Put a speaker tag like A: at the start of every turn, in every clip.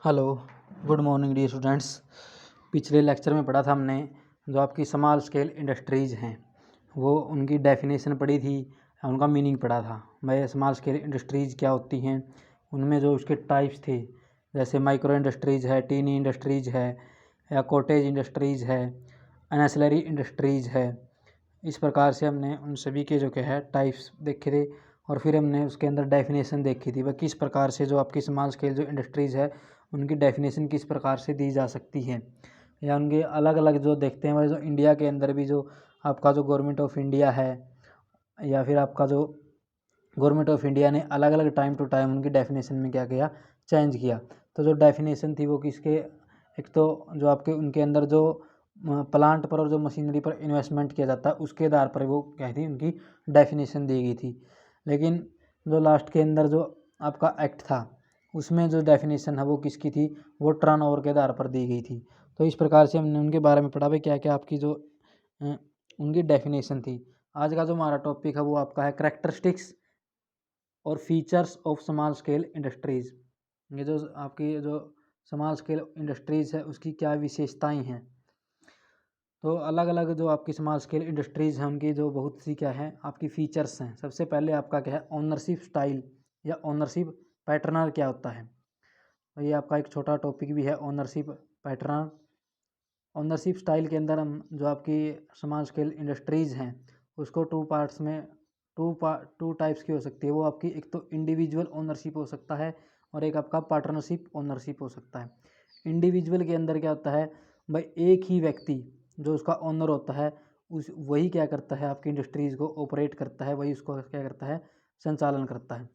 A: Hello, good morning dear students. पिछले lecture में पढ़ा था हमने जो आपकी स्मॉल स्केल इंडस्ट्रीज़ हैं वो उनकी डेफिनेशन पढ़ी थी, उनका मीनिंग पढ़ा था। भाई स्मॉल स्केल इंडस्ट्रीज़ क्या होती हैं, उनमें जो उसके टाइप्स थे, जैसे माइक्रो इंडस्ट्रीज़ है, टीनी इंडस्ट्रीज़ है, या कॉटेज इंडस्ट्रीज़ है, एनेसिलरी इंडस्ट्रीज़ है। इस प्रकार से हमने उन सभी के जो क्या है टाइप्स देखे थे, और फिर हमने उसके अंदर डेफिनेशन देखी थी वह किस प्रकार से जो आपकी स्मॉल स्केल जो इंडस्ट्रीज़ है उनकी डेफिनेशन किस प्रकार से दी जा सकती है, या उनके अलग अलग जो देखते हैं। वह जो इंडिया के अंदर भी जो आपका जो गवर्नमेंट ऑफ इंडिया है, या फिर आपका जो गवर्नमेंट ऑफ इंडिया ने अलग अलग टाइम टू टाइम उनकी डेफिनेशन में क्या किया, चेंज किया। तो जो डेफिनेशन थी वो किसके, एक तो जो आपके उनके अंदर जो प्लांट पर और जो मशीनरी पर इन्वेस्टमेंट किया जाता है उसके आधार पर वो क्या थी, उनकी डेफिनेशन दी गई थी। लेकिन जो लास्ट के अंदर जो आपका एक्ट था उसमें जो डेफिनेशन है वो किसकी थी, वो टर्नओवर के आधार पर दी गई थी। तो इस प्रकार से हमने उनके बारे में पढ़ा भाई क्या क्या आपकी जो उनकी डेफिनेशन थी। आज का जो हमारा टॉपिक है वो आपका है करेक्टरिस्टिक्स और features of small scale industries. ये जो आपकी जो स्मॉल स्केल इंडस्ट्रीज़ है उसकी क्या विशेषताएं हैं। तो अलग अलग जो आपकी स्मॉल स्केल इंडस्ट्रीज़ हैं उनकी जो बहुत सी क्या है आपकी फ़ीचर्स हैं। सबसे पहले आपका क्या है ओनरशिप स्टाइल या ओनरशिप पैटर्नर क्या होता है। ये आपका एक छोटा टॉपिक भी है ओनरशिप पैटर्नर। ओनरशिप स्टाइल के अंदर हम जो आपकी स्मॉल स्केल इंडस्ट्रीज़ हैं उसको टू पार्ट्स में टू टाइप्स की हो सकती है। वो आपकी एक तो इंडिविजुअल ओनरशिप हो सकता है और एक आपका पार्टनरशिप ओनरशिप हो सकता है। इंडिविजुअल के अंदर क्या होता है भाई, एक ही व्यक्ति जो उसका ओनर होता है उस वही क्या करता है आपकी इंडस्ट्रीज़ को ऑपरेट करता है, वही उसको क्या करता है, संचालन करता है।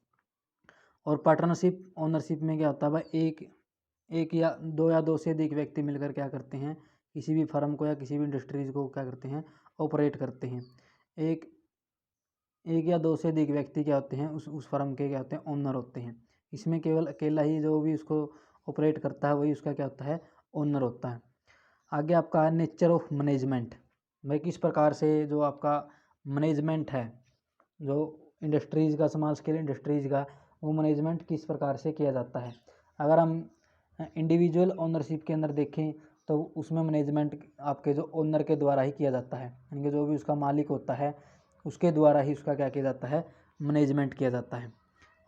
A: और पार्टनरशिप ओनरशिप में क्या होता है भाई, एक एक या दो से अधिक व्यक्ति मिलकर क्या करते हैं, किसी भी फर्म को या किसी भी इंडस्ट्रीज़ को क्या करते हैं, ऑपरेट करते हैं। एक एक या दो से अधिक व्यक्ति क्या होते हैं, उस फर्म के क्या होते हैं, ओनर होते हैं। इसमें केवल अकेला ही जो भी उसको ऑपरेट करता है वही उसका क्या होता है, ओनर होता है। आगे आपका है नेचर ऑफ मैनेजमेंट। भाई किस प्रकार से जो आपका मैनेजमेंट है जो इंडस्ट्रीज़ का, स्मॉल स्केल इंडस्ट्रीज़ का, वो मैनेजमेंट किस प्रकार से किया जाता है। अगर हम इंडिविजुअल ओनरशिप के अंदर देखें तो उसमें मैनेजमेंट आपके जो ओनर के द्वारा ही किया जाता है, यानी कि जो भी उसका मालिक होता है उसके द्वारा ही उसका क्या किया जाता है, मैनेजमेंट किया जाता है।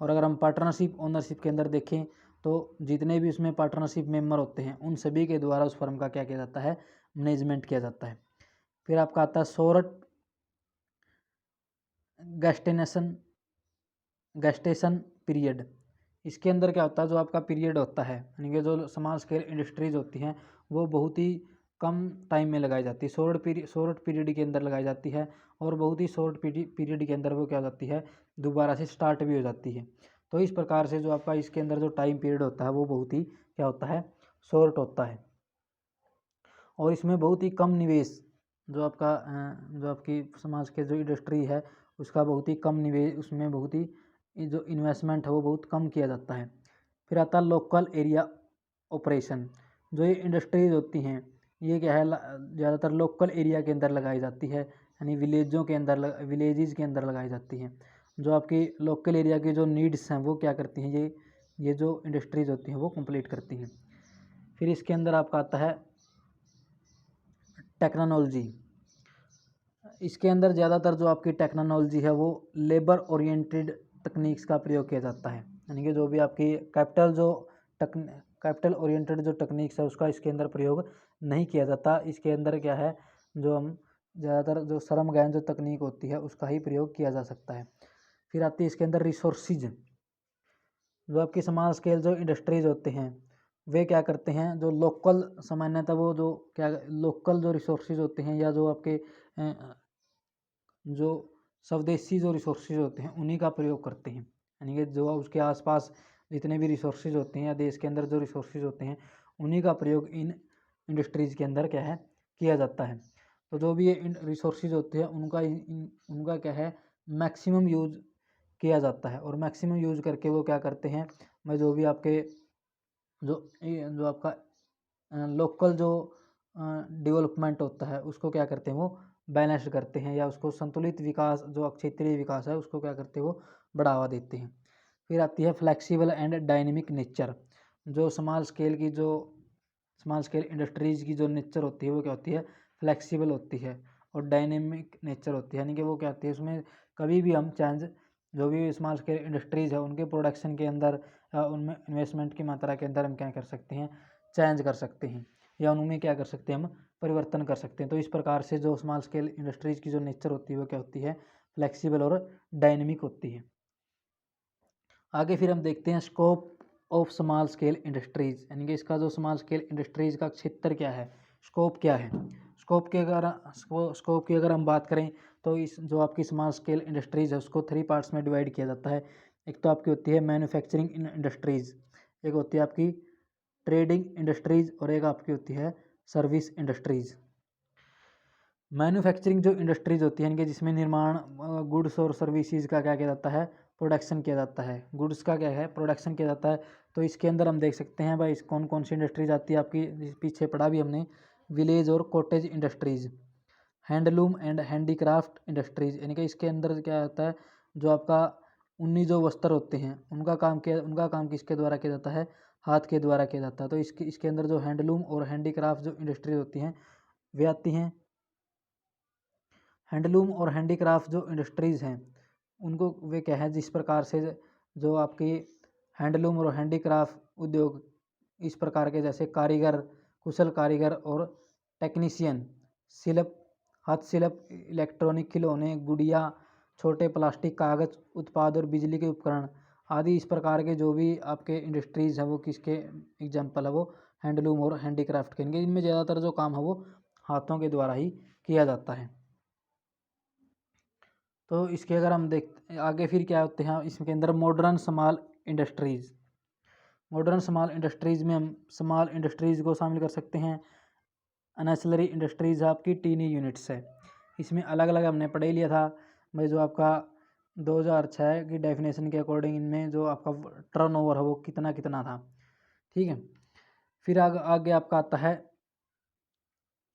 A: और अगर हम पार्टनरशिप ओनरशिप के अंदर देखें तो जितने भी उसमें पार्टनरशिप मेंबर होते हैं उन सभी के द्वारा उस फर्म का क्या किया जाता है, मैनेजमेंट किया जाता है। फिर आपका आता है शॉर्ट गेस्टेनेशन गेस्टेशन पीरियड। इसके अंदर क्या होता है, जो आपका पीरियड होता है, यानी कि जो स्मॉल स्केल इंडस्ट्रीज होती हैं वो बहुत ही कम टाइम में लगाई जाती है, शॉर्ट पीरियड के अंदर लगाई जाती है, और बहुत ही शॉर्ट पीरियड के अंदर वो क्या हो जाती है, दोबारा से स्टार्ट भी हो जाती है। तो इस प्रकार से जो आपका इसके अंदर जो टाइम पीरियड होता है वो बहुत ही क्या होता है, शॉर्ट होता है। और इसमें बहुत ही कम निवेश, जो आपका जो आपकी समाज के जो इंडस्ट्री है उसका बहुत ही कम निवेश, उसमें बहुत ही जो इन्वेस्टमेंट है वो बहुत कम किया जाता है। फिर आता है लोकल एरिया ऑपरेशन। जो ये इंडस्ट्रीज होती हैं ये क्या है, ज़्यादातर लोकल एरिया के अंदर लगाई जाती है, यानी विलेजों के अंदर विलेजेस के अंदर लगाई जाती हैं। जो आपकी लोकल एरिया की जो नीड्स हैं वो क्या करती हैं, ये जो इंडस्ट्रीज होती हैं वो कंप्लीट करती हैं। फिर इसके अंदर आपका आता है टेक्नोलॉजी। इसके अंदर ज़्यादातर जो आपकी टेक्नोलॉजी है वो लेबर ओरिएंटेड तकनीक्स का प्रयोग किया जाता है, यानी कि जो भी आपकी कैपिटल ओरिएंटेड जो टेक्निक्स है उसका इसके अंदर प्रयोग नहीं किया जाता। इसके अंदर क्या है, जो हम ज़्यादातर जो श्रम गहन जो तकनीक होती है उसका ही प्रयोग किया जा सकता है। फिर आती है इसके अंदर रिसोर्सिज। जो आपकी स्मॉल स्केल जो इंडस्ट्रीज होते हैं वे क्या करते हैं, जो लोकल सामान्यतः वो जो क्या लोकल जो रिसोर्सेज होते हैं या जो आपके जो स्वदेशी जो रिसोर्सेज होते हैं उन्हीं का प्रयोग करते हैं, यानी कि जो उसके आसपास जितने भी रिसोर्सेज होते हैं या देश के अंदर जो रिसोर्सेज होते हैं उन्हीं का प्रयोग इन इंडस्ट्रीज़ के अंदर क्या है, किया जाता है। तो जो भी ये रिसोर्सेज होते हैं उनका क्या है, मैक्सिमम यूज किया जाता है, और मैक्सिमम यूज करके वो क्या करते हैं, मैं जो भी आपके जो आपका लोकल जो डेवलपमेंट होता है उसको क्या करते हैं, वो बैलेंस करते हैं, या उसको संतुलित विकास जो क्षेत्रीय विकास है उसको क्या करते हैं, वो बढ़ावा देते हैं। फिर आती है फ्लेक्सिबल एंड डायनेमिक नेचर। जो स्मॉल स्केल इंडस्ट्रीज़ की जो नेचर होती है वो क्या होती है, फ्लेक्सिबल होती है और डायनेमिक नेचर होती है। यानी कि वो क्या होती है, उसमें कभी भी हम चेंज, जो भी स्मॉल स्केल इंडस्ट्रीज़ है उनके प्रोडक्शन के अंदर, उनमें इन्वेस्टमेंट की मात्रा के अंदर हम क्या कर सकते हैं, चेंज कर सकते हैं, या उनमें क्या कर सकते हैं, हम परिवर्तन कर सकते हैं। तो इस प्रकार से जो स्मॉल स्केल इंडस्ट्रीज़ की जो नेचर होती है वो क्या होती है, फ्लेक्सिबल और डायनेमिक होती है। आगे फिर हम देखते हैं scope of small scale industries, यानी कि इसका जो स्मॉल स्केल इंडस्ट्रीज़ का क्षेत्र क्या है, स्कोप क्या है। स्कोप की अगर हम बात करें तो इस जो आपकी स्मॉल स्केल इंडस्ट्रीज़ है उसको 3 पार्ट्स में डिवाइड किया जाता है। एक तो आपकी होती है मैन्युफैक्चरिंग इंडस्ट्रीज़, एक होती है आपकी ट्रेडिंग इंडस्ट्रीज़ और एक आपकी होती है सर्विस इंडस्ट्रीज़। मैन्युफैक्चरिंग जो इंडस्ट्रीज़ होती है, यानी कि जिसमें निर्माण, गुड्स और सर्विसेज का क्या किया जाता है, प्रोडक्शन किया जाता है, गुड्स का क्या है, प्रोडक्शन किया जाता है। तो इसके अंदर हम देख सकते हैं भाई कौन कौन सी इंडस्ट्रीज आती है आपकी, पीछे पढ़ा भी हमने, विलेज और cottage industries, handloom and handicraft industries, यानी कि इसके अंदर क्या होता है, जो आपका ऊनी जो वस्त्र होते हैं उनका काम किसके द्वारा किया जाता है, हाथ के द्वारा किया जाता है। तो इसके अंदर जो हैंडलूम और हैंडीक्राफ्ट जो इंडस्ट्रीज होती हैं वे आती हैं। हैंडलूम और हैंडीक्राफ्ट जो इंडस्ट्रीज़ हैं उनको वे क्या है, जिस प्रकार से जो आपकी हैंडलूम और हैंडीक्राफ्ट उद्योग, इस प्रकार के जैसे कारीगर, कुशल कारीगर और टेक्नीशियन, शिल्प, हस्तशिल्प, इलेक्ट्रॉनिक खिलौने, गुड़िया, छोटे प्लास्टिक, कागज उत्पाद और बिजली के उपकरण आदि, इस प्रकार के जो भी आपके इंडस्ट्रीज़ हैं वो किसके एग्जाम्पल है, वो हैंडलूम और हैंडीक्राफ्ट के। इनमें ज़्यादातर जो काम है वो हाथों के द्वारा ही किया जाता है। तो इसके अगर हम देख आगे फिर क्या होते हैं इसके अंदर, modern small industries. Modern small industries में हम स्मॉल इंडस्ट्रीज़ को शामिल कर सकते हैं। अनएसिलरी इंडस्ट्रीज़ आपकी टीनी यूनिट्स है, इसमें अलग अलग हमने पढ़ ही लिया था भाई, जो आपका 2006 की डेफिनेशन के अकॉर्डिंग इनमें जो आपका टर्नओवर है वो कितना कितना था, ठीक है। फिर आगे आपका आता है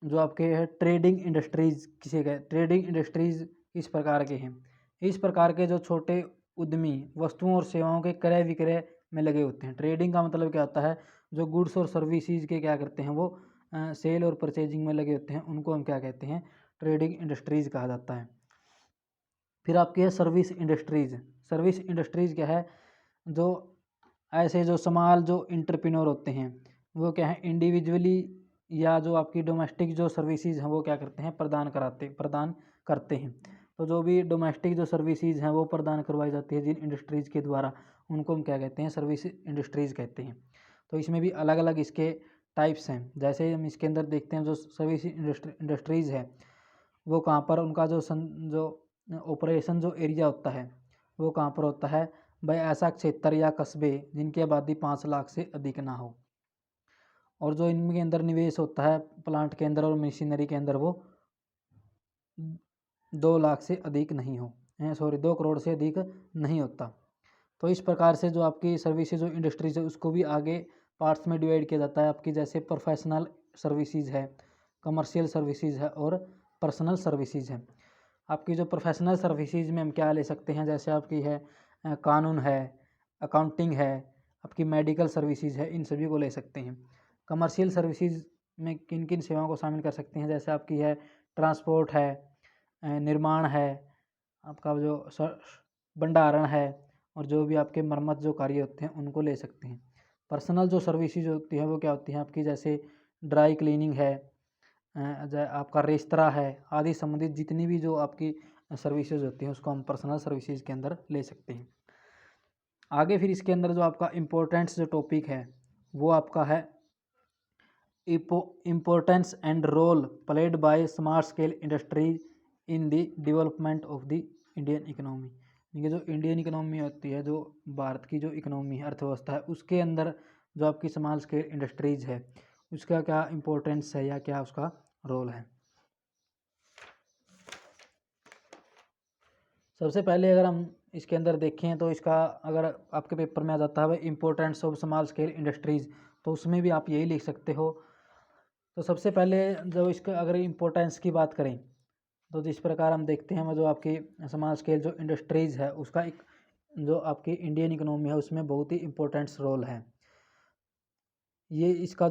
A: जो आपके है ट्रेडिंग इंडस्ट्रीज़, किसे कहे, ट्रेडिंग इंडस्ट्रीज़ इस प्रकार के हैं, इस प्रकार के जो छोटे उद्यमी वस्तुओं और सेवाओं के क्रय विक्रय में लगे होते हैं। ट्रेडिंग का मतलब क्या होता है, जो गुड्स और सर्विसेज के क्या करते हैं वो सेल और परचेजिंग में लगे होते हैं, उनको हम क्या कहते हैं, ट्रेडिंग इंडस्ट्रीज़ कहा जाता है। फिर आपकी है सर्विस इंडस्ट्रीज़। सर्विस इंडस्ट्रीज़ क्या है, जो ऐसे जो स्मॉल जो इंटरप्रेन्योर होते हैं वो क्या है, इंडिविजुअली या जो आपकी डोमेस्टिक जो सर्विसेज हैं वो क्या करते हैं, प्रदान करते हैं। तो जो भी डोमेस्टिक जो सर्विसेज हैं वो प्रदान करवाई जाती है जिन इंडस्ट्रीज़ के द्वारा, उनको हम क्या कहते हैं, सर्विस इंडस्ट्रीज़ कहते हैं। तो इसमें भी अलग अलग इसके टाइप्स हैं। जैसे हम इसके अंदर देखते हैं जो सर्विस इंडस्ट्रीज़ है वो कहाँ पर, उनका जो ऑपरेशन जो एरिया होता है वो कहाँ पर होता है भाई, ऐसा क्षेत्र या कस्बे जिनकी आबादी 5 लाख से अधिक ना हो, और जो इनके अंदर निवेश होता है प्लांट के अंदर और मशीनरी के अंदर वो 2 लाख से अधिक नहीं हो, 2 करोड़ से अधिक नहीं होता। तो इस प्रकार से जो आपकी सर्विसेज और इंडस्ट्रीज है उसको भी आगे पार्ट्स में डिवाइड किया जाता है आपकी, जैसे प्रोफेशनल सर्विसेज है, कमर्शियल सर्विसेज है और पर्सनल सर्विसेज है। आपकी जो प्रोफेशनल सर्विसेज में हम क्या ले सकते हैं, जैसे आपकी है कानून है, अकाउंटिंग है, आपकी मेडिकल सर्विसेज है, इन सभी को ले सकते हैं। कमर्शियल सर्विसेज में किन किन सेवाओं को शामिल कर सकते हैं, जैसे आपकी है ट्रांसपोर्ट है, निर्माण है, आपका जो भंडारण है, और जो भी आपके मरम्मत जो कार्य होते हैं उनको ले सकते हैं। पर्सनल जो सर्विसेज होती हैं वो क्या होती हैं आपकी, जैसे ड्राई क्लीनिंग है, आपका रेस्तरा है, आदि संबंधित जितनी भी जो आपकी सर्विसेज होती हैं उसको हम पर्सनल सर्विसेज के अंदर ले सकते हैं। आगे फिर इसके अंदर जो आपका इम्पोर्टेंस जो टॉपिक है वो आपका है importance and role played by small scale industries in the development of the Indian economy. ये जो इंडियन इकोनॉमी होती है, जो भारत की जो इकोनॉमी है, अर्थव्यवस्था है, उसके अंदर जो आपकी स्मॉल स्केल इंडस्ट्रीज है उसका क्या इम्पोर्टेंस है या क्या उसका रोल है। सबसे पहले अगर हम इसके अंदर देखें तो इसका, अगर आपके पेपर में आ जाता है importance of small scale industries, तो उसमें भी आप यही लिख सकते हो। तो सबसे पहले जो इसका अगर इम्पोर्टेंस की बात करें तो जिस प्रकार हम देखते हैं जो आपकी स्मॉल स्केल जो इंडस्ट्रीज़ है उसका एक जो आपकी इंडियन इकोनॉमी है उसमें बहुत ही इम्पोर्टेंट्स रोल है। ये इसका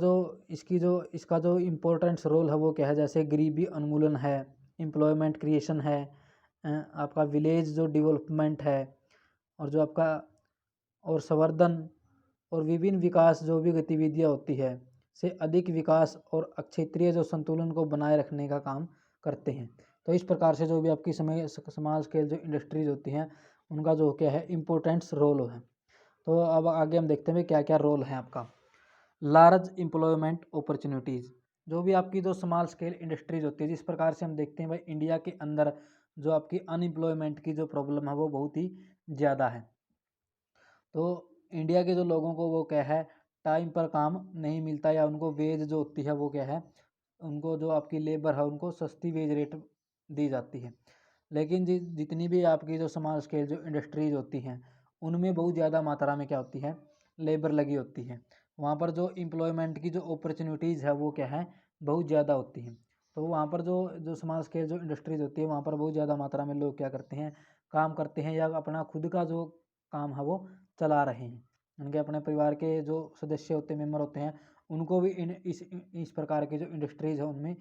A: जो इम्पोर्टेंस रोल है वो क्या है, जैसे गरीबी उन्मूलन है, एम्प्लॉयमेंट क्रिएशन है, आपका विलेज जो डेवलपमेंट है, और जो आपका और संवर्धन और विभिन्न विकास जो भी गतिविधियाँ होती है से अधिक विकास और क्षेत्रीय जो संतुलन को बनाए रखने का काम करते हैं। तो इस प्रकार से जो भी आपकी समाज के जो इंडस्ट्रीज होती हैं उनका जो क्या है इम्पोर्टेंस रोल है। तो अब आगे हम देखते हैं क्या क्या रोल है आपका। लार्ज एम्प्लॉयमेंट अपॉर्चुनिटीज़, जो भी आपकी जो स्मॉल स्केल इंडस्ट्रीज होती है, जिस प्रकार से हम देखते हैं भाई इंडिया के अंदर जो आपकी अनएम्प्लॉयमेंट की जो प्रॉब्लम है वो बहुत ही ज़्यादा है। तो इंडिया के जो लोगों को वो क्या है टाइम पर काम नहीं मिलता, या उनको वेज जो होती है वो क्या है, उनको जो आपकी लेबर है उनको सस्ती वेज रेट दी जाती है। लेकिन जितनी भी आपकी जो स्मॉल स्केल जो इंडस्ट्रीज होती हैं उनमें बहुत ज़्यादा मात्रा में क्या होती है लेबर लगी होती है। वहाँ पर जो एम्प्लॉयमेंट की जो अपॉर्चुनिटीज़ है वो क्या है बहुत ज़्यादा होती हैं। तो वहाँ पर जो जो स्मॉल स्केल जो इंडस्ट्रीज होती है वहाँ पर बहुत ज़्यादा मात्रा में लोग क्या करते हैं काम करते हैं, या अपना खुद का जो काम है वो चला रहे हैं। उनके अपने परिवार के जो सदस्य होते हैं, मेंबर होते हैं, उनको भी इस प्रकार के जो इंडस्ट्रीज है उनमें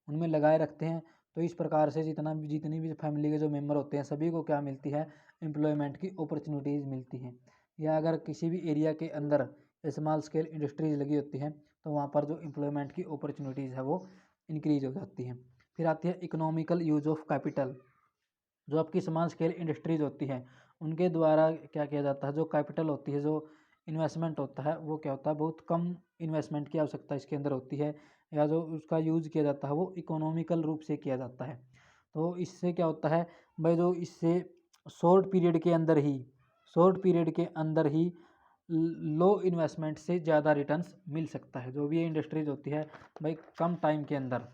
A: उनमें लगाए रखते हैं। तो इस प्रकार से जितनी भी फैमिली के जो मेंबर होते हैं सभी को क्या मिलती है एम्प्लॉयमेंट की अपॉर्चुनिटीज़ मिलती हैं। या अगर किसी भी एरिया के अंदर स्मॉल स्केल इंडस्ट्रीज लगी होती हैं तो वहाँ पर जो एम्प्लॉयमेंट की अपॉर्चुनिटीज़ है वो इंक्रीज हो जाती हैं। फिर आती है इकोनॉमिकल यूज ऑफ कैपिटल, जो आपकी स्मॉल स्केल इंडस्ट्रीज होती हैं उनके द्वारा क्या किया जाता है, जो कैपिटल होती है, जो इन्वेस्टमेंट होता है वो क्या होता है बहुत कम इन्वेस्टमेंट की आवश्यकता इसके अंदर होती है, या जो उसका यूज़ किया जाता है वो इकोनॉमिकल रूप से किया जाता है। तो इससे क्या होता है भाई, जो इससे शॉर्ट पीरियड के अंदर ही लो इन्वेस्टमेंट से ज़्यादा रिटर्न्स मिल सकता है। जो भी ये इंडस्ट्रीज होती है भाई कम टाइम के अंदर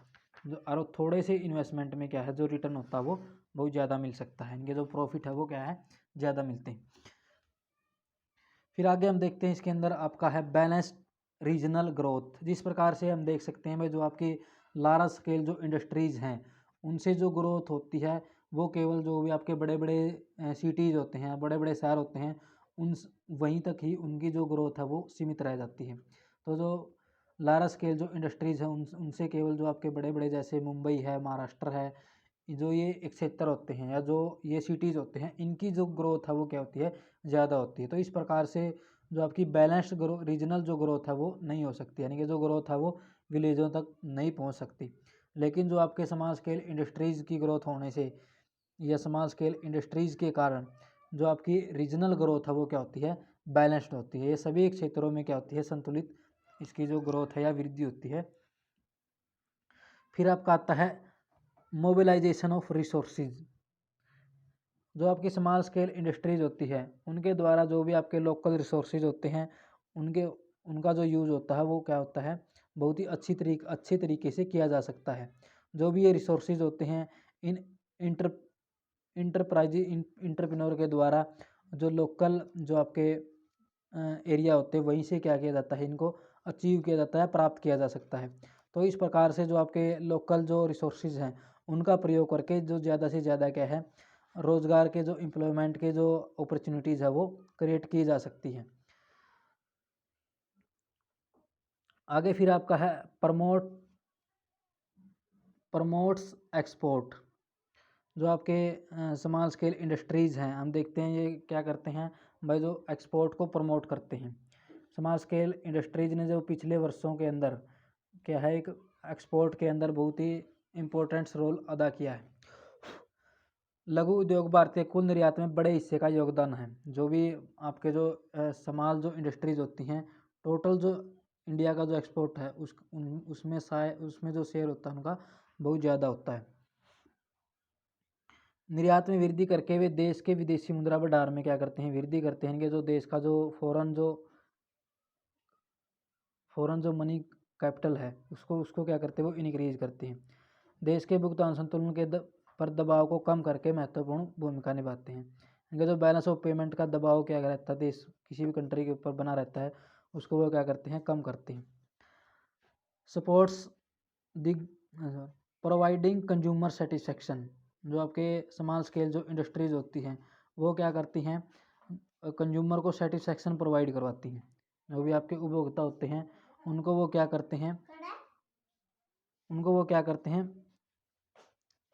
A: जो और थोड़े से इन्वेस्टमेंट में क्या है जो रिटर्न होता है वो बहुत ज़्यादा मिल सकता है, इनके जो प्रॉफिट है वो क्या है ज़्यादा मिलते हैं। फिर आगे हम देखते हैं इसके अंदर आपका है बैलेंस्ड रीजनल ग्रोथ। जिस प्रकार से हम देख सकते हैं भाई जो आपकी लार्ज स्केल जो इंडस्ट्रीज़ हैं उनसे जो ग्रोथ होती है वो केवल जो भी आपके बड़े बड़े सिटीज़ होते हैं, बड़े बड़े शहर होते हैं, उन वहीं तक ही उनकी जो ग्रोथ है वो सीमित रह जाती है। तो जो लार्ज स्केल जो इंडस्ट्रीज़ हैं उनसे केवल जो आपके बड़े बड़े जैसे मुंबई है, महाराष्ट्र है, जो ये एक क्षेत्र होते हैं या जो ये सिटीज़ होते हैं इनकी जो ग्रोथ है वो क्या होती है ज़्यादा होती है। तो इस प्रकार से जो आपकी बैलेंस्ड रीजनल जो ग्रोथ है वो नहीं हो सकती, यानी कि जो ग्रोथ है वो विलेजों तक नहीं पहुंच सकती। लेकिन जो आपके स्मॉल स्केल इंडस्ट्रीज़ की ग्रोथ होने से या स्मॉल स्केल इंडस्ट्रीज़ के कारण जो आपकी रीजनल ग्रोथ है वो क्या होती है बैलेंस्ड होती है। ये सभी क्षेत्रों में क्या होती है संतुलित इसकी जो ग्रोथ है या वृद्धि होती है। फिर आपका आता है मोबिलाइजेशन ऑफ रिसोर्सेज, जो आपकी स्मॉल स्केल इंडस्ट्रीज होती है उनके द्वारा जो भी आपके लोकल रिसोर्सेज होते हैं उनके उनका जो यूज़ होता है वो क्या होता है बहुत ही अच्छे तरीके से किया जा सकता है। जो भी ये रिसोर्सेज होते हैं इन इंटर इंटरप्रेन्योर के द्वारा जो लोकल जो आपके एरिया होते हैं वहीं से क्या किया जाता है इनको अचीव किया जाता है, प्राप्त किया जा सकता है। तो इस प्रकार से जो आपके लोकल जो रिसोर्सेज हैं उनका प्रयोग करके जो ज़्यादा से ज़्यादा क्या है रोज़गार के जो एम्प्लॉयमेंट के जो अपॉर्चुनिटीज़ है वो क्रिएट की जा सकती हैं। आगे फिर आपका है प्रमोट्स एक्सपोर्ट, जो आपके स्मॉल स्केल इंडस्ट्रीज़ हैं हम देखते हैं ये क्या करते हैं भाई जो एक्सपोर्ट को प्रमोट करते हैं। स्मॉल स्केल इंडस्ट्रीज ने जो पिछले वर्षों के अंदर क्या है एक एक्सपोर्ट के अंदर बहुत ही इम्पोर्टेंट रोल अदा किया है। लघु उद्योग भारतीय कुल निर्यात में बड़े हिस्से का योगदान है। जो भी आपके जो स्मॉल जो इंडस्ट्रीज होती हैं टोटल जो इंडिया का जो एक्सपोर्ट है उसमें जो शेयर होता है उनका बहुत ज़्यादा होता है। निर्यात में वृद्धि करके वे देश के विदेशी मुद्रा भंडार में क्या करते हैं वृद्धि करते हैं कि जो देश का जो फॉरेन जो मनी कैपिटल है उसको उसको क्या करते हैं वो इनक्रीज करते हैं। देश के भुगतान संतुलन पर दबाव को कम करके महत्वपूर्ण भूमिका निभाते हैं। इनका जो बैलेंस ऑफ पेमेंट का दबाव क्या रहता है देश किसी भी कंट्री के ऊपर बना रहता है उसको वो क्या करते हैं कम करते हैं। Supports the providing consumer satisfaction, जो आपके स्मॉल स्केल जो इंडस्ट्रीज होती हैं वो क्या करती हैं कंज्यूमर को सेटिस्फेक्शन प्रोवाइड करवाती हैं। जो भी आपके उपभोक्ता होते हैं उनको वो क्या करते हैं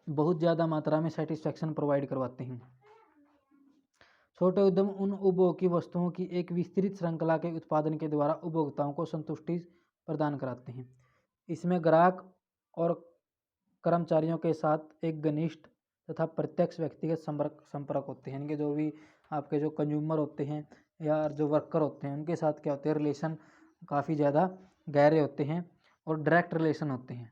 A: बहुत ज़्यादा मात्रा में सेटिस्फेक्शन प्रोवाइड करवाते हैं। छोटे उद्यम उन उपभोग की वस्तुओं की एक विस्तृत श्रृंखला के उत्पादन के द्वारा उपभोक्ताओं को संतुष्टि प्रदान कराते हैं। इसमें ग्राहक और कर्मचारियों के साथ एक घनिष्ठ तथा प्रत्यक्ष व्यक्तिगत संपर्क होते हैं। इनके जो भी आपके जो कंज्यूमर होते हैं या जो वर्कर होते हैं उनके साथ क्या होते हैं, रिलेशन काफ़ी ज़्यादा गहरे होते हैं और डायरेक्ट रिलेशन होते हैं।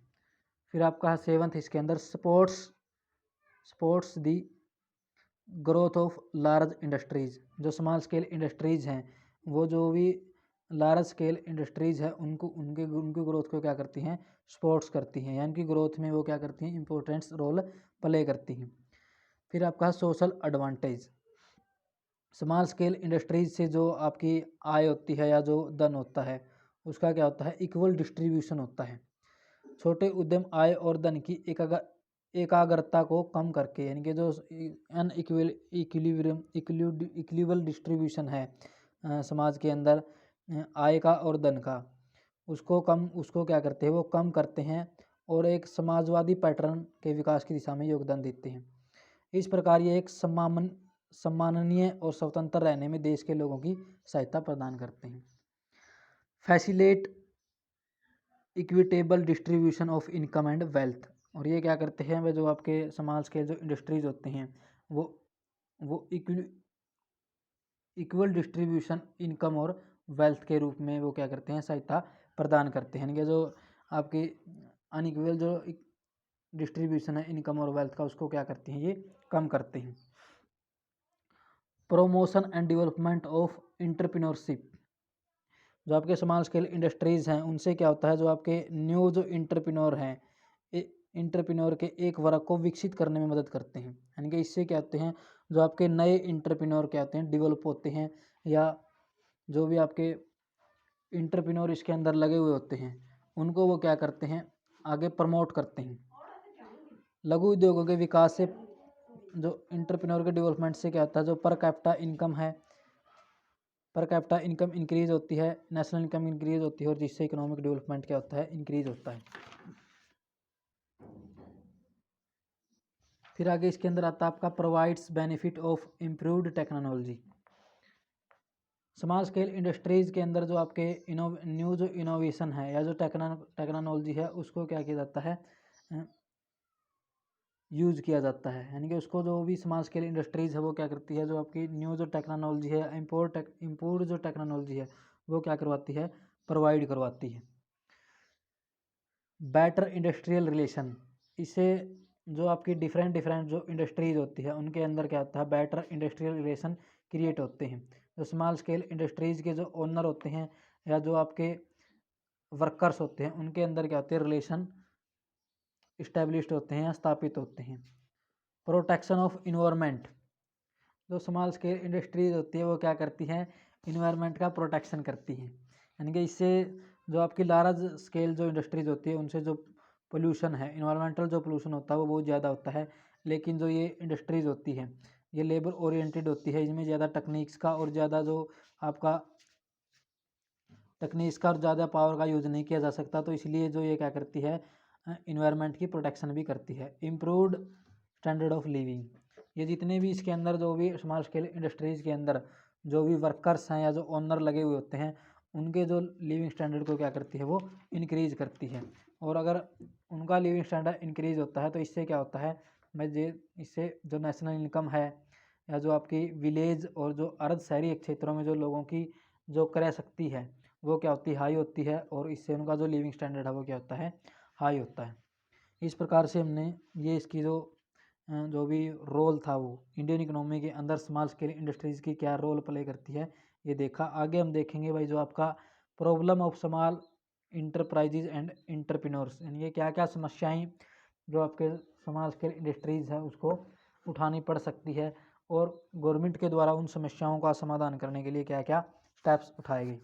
A: फिर आपका सेवंथ इसके अंदर supports the growth of large industries. जो स्मॉल स्केल इंडस्ट्रीज हैं वो जो भी लार्ज स्केल इंडस्ट्रीज है उनकी ग्रोथ को क्या करती हैं, सपोर्ट्स करती हैं, यानी कि ग्रोथ में वो क्या करती हैं, इंपॉर्टेंट रोल प्ले करती हैं। फिर आपका social advantage. Small scale industries से जो आपकी आय होती है या जो धन होता है उसका क्या होता है, इक्वल डिस्ट्रीब्यूशन होता है। छोटे उद्यम आय और धन की एकाग्रता को कम करके, यानी कि जो इक्विलिब्रियम डिस्ट्रीब्यूशन है समाज के अंदर आय का और धन का, उसको क्या करते हैं, वो कम करते हैं और एक समाजवादी पैटर्न के विकास की दिशा में योगदान देते हैं। इस प्रकार ये एक सम्माननीय और स्वतंत्र रहने में देश के लोगों की सहायता प्रदान करते हैं। Facilitate equitable distribution of income and wealth. और ये क्या करते हैं, वह जो आपके समाज के जो इंडस्ट्रीज होते हैं वो इक्वल डिस्ट्रीब्यूशन इनकम और वेल्थ के रूप में वो क्या करते हैं, सहायता प्रदान करते हैं। जो आपकी अनइक्वल जो डिस्ट्रीब्यूशन है इनकम और वेल्थ का उसको क्या करते हैं, ये कम करते हैं। Promotion and development of entrepreneurship. जो आपके स्मॉल स्केल इंडस्ट्रीज़ हैं उनसे क्या होता है, जो आपके न्यू जो एंटरप्रेन्योर हैं एंटरप्रेन्योर के एक वर्ग को विकसित करने में मदद करते हैं। यानी कि इससे क्या होते हैं, जो आपके नए एंटरप्रेन्योर क्या होते हैं, डेवलप होते हैं, या जो भी आपके एंटरप्रेन्योर इसके अंदर लगे हुए होते हैं उनको वो क्या करते हैं, आगे प्रमोट करते हैं। लघु उद्योगों के विकास से, जो एंटरप्रेन्योर के डेवलपमेंट से क्या होता है, जो पर कैपिटा इनकम इंक्रीज होती है, नेशनल इनकम इंक्रीज होती है और जिससे इकोनॉमिक डेवलपमेंट क्या होता है, इंक्रीज होता है। फिर आगे इसके अंदर आता है आपका provides benefit of improved technology. Small scale industries के अंदर जो आपके न्यू जो इनोवेशन है या जो टेक्नोलॉजी है उसको क्या किया जाता है, यूज़ किया जाता है। यानी कि उसको जो भी स्मॉल स्केल इंडस्ट्रीज है वो क्या करती है, जो आपकी न्यू जो टेक्नोलॉजी है, इम्पोर्ट जो टेक्नोलॉजी है वो क्या करवाती है, प्रोवाइड करवाती है। Better industrial relation. इससे जो आपकी डिफरेंट जो इंडस्ट्रीज होती है उनके अंदर क्या होता है, बेटर इंडस्ट्रियल रिलेशन क्रिएट होते हैं। जो स्मॉल स्केल इंडस्ट्रीज के जो ओनर होते हैं या जो आपके वर्कर्स होते हैं उनके अंदर क्या होते हैं, रिलेशन इस्टेब्लिश्ड होते हैं या स्थापित होते हैं। Protection of environment. जो स्मॉल स्केल इंडस्ट्रीज होती है वो क्या करती हैं, इन्वायरमेंट का प्रोटेक्शन करती हैं। यानी कि इससे जो आपकी लार्ज स्केल जो इंडस्ट्रीज होती है उनसे जो पोल्यूशन है, इन्वायरमेंटल जो पोल्यूशन होता है वो बहुत ज़्यादा होता है। लेकिन जो ये इंडस्ट्रीज होती है ये लेबर ओरिएंटेड होती है, इसमें ज़्यादा टेक्निक्स का और ज़्यादा जो आपका टेक्निक्स का और ज़्यादा पावर का यूज़ नहीं किया जा सकता, तो इसलिए जो ये क्या करती है, इन्वायरमेंट की प्रोटेक्शन भी करती है। Improved standard of living. ये जितने भी इसके अंदर जो भी स्मॉल स्केल इंडस्ट्रीज़ के अंदर जो भी वर्कर्स हैं या जो ओनर लगे हुए होते हैं उनके जो लिविंग स्टैंडर्ड को क्या करती है, वो इंक्रीज़ करती है। और अगर उनका लिविंग स्टैंडर्ड इंक्रीज़ होता है तो इससे क्या होता है, इससे जो नेशनल इनकम है या जो आपकी विलेज और जो अर्ध शहरी क्षेत्रों में जो लोगों की जो क्रय शक्ति है वो क्या होती है, हाई होती है, और इससे उनका जो लिविंग स्टैंडर्ड है वो क्या होता है, हाई होता है। इस प्रकार से हमने ये इसकी जो भी रोल था वो इंडियन इकोनॉमी के अंदर स्मॉल स्केल इंडस्ट्रीज़ की क्या रोल प्ले करती है ये देखा। आगे हम देखेंगे भाई जो आपका problem of small enterprises and entrepreneurs, यानी ये क्या क्या समस्याएं जो आपके स्मॉल स्केल इंडस्ट्रीज़ है उसको उठानी पड़ सकती है और गवर्नमेंट के द्वारा उन समस्याओं का समाधान करने के लिए क्या क्या स्टेप्स उठाए गए।